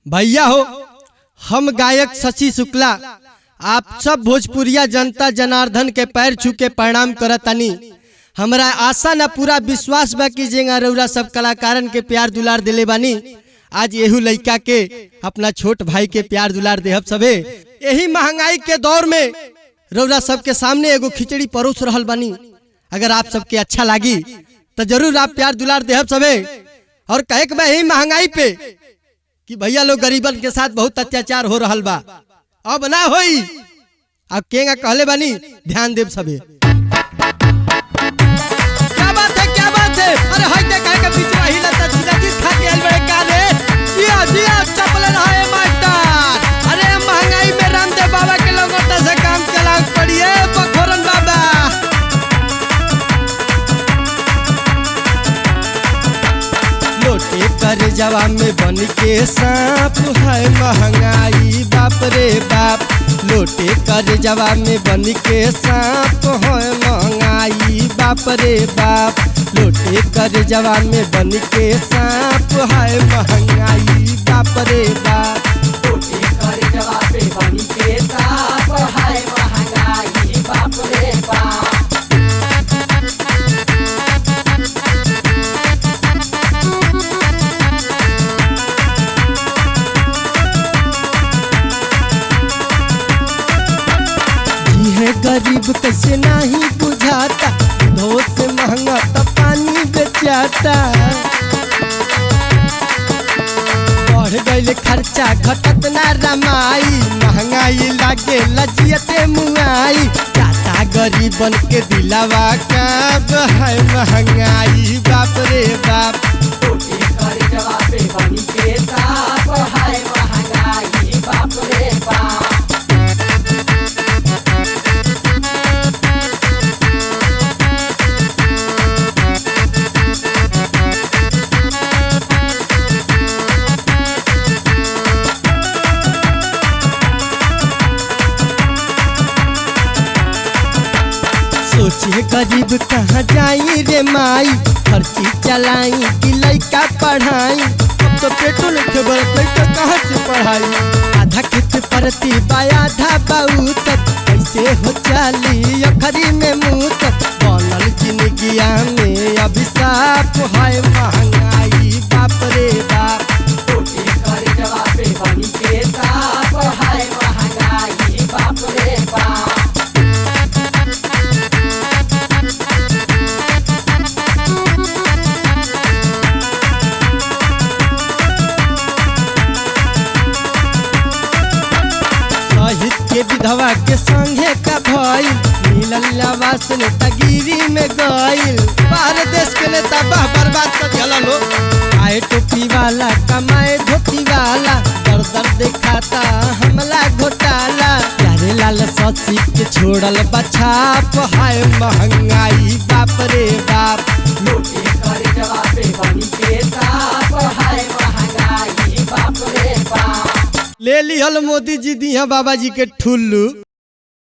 भैया हो, हम गायक शशि शुक्ला आप सब भोजपुरिया जनता जनार्दन के पैर छू के प्रणाम करतानी। हमरा आशा न पूरा विश्वास बा कि जेंगा रउरा सब कलाकारन के प्यार दुलार दिले बानी। आज एहू लइका के अपना छोट भाई के प्यार दुलार देहब सबे। यही महंगाई के दौर में रउरा सबके सामने एगो खिचड़ी परोस रहल बानी। अगर आप सबके अच्छा लागी तो जरूर आप प्यार दुलार देहब सबे। और कहे के यही महंगाई पे कि भैया लोग गरीबन के साथ बहुत अत्याचार हो रहल बा, अब ना होई। अब केगा कहले बानी, ध्यान देव सबे। क्या बात है, क्या बात है। अरे हाय देखा के बीच में हिला त जिंदगी खा के आइल बड़े का रे। जिया जिया चपलन है मास्टर। अरे महंगाई में रामदेव बाबा के लोगों से काम चलाओ पड़िए बखोरन बाबा। लोटे कर जवा में बन के सांप है महंगाई बाप रे बाप। लोटे कर जवा में बन के सांप है महंगाई बाप रे बाप। लोटे कर जवा में बन के सांप है महंगाई बाप रे बाप। लोटे कर जवा में बन के सांप है महंगाई बाप रे बाप। गरीब कैसे नहीं बुझाता, धो से महंगा तो पानी बेचाता। बढ़ गई खर्चा घटत ना रमाई, महंगाई लागे लजियते मुआई। जाता गरीबन के दिलावा काब है महंगाई बाप रे बाप। लोटे कर जवा में बन के सांप है महंगाई बाप रे बाप। सोचिए गरीब कहाँ जाई रे माई, खर्ची चलाई कि लइका पढ़ाई। अब तो पेटो नहीं लइका कहाँ से पढ़ाई। आधा खेत परती बा आधा बहुत, कैसे हो चाली अखरी में मुँह। बनल जिंदगिया में अभिशाप है महंगाई बाप रे बाप। लोटे कर जवा में बन के सांप है महंगाई बाप रे बाप। के विधवा के संगे का भइल, मिलल आवास ने तगिरी में गइल। बाहर देश के नेता बह बर्बाद कर दिया लो। आए टोपी वाला कमाए धोती वाला, दर दर दिखाता हमला घोटाला। प्यारे लाल शशि के छोड़ल बछाप है महंगाई बाप रे बाप। लोटे कर जवा में बन के सांप है महंगाई बाप रे बाप। ले लिहल मोदी जी दिया बाबा जी के ठुल्लू।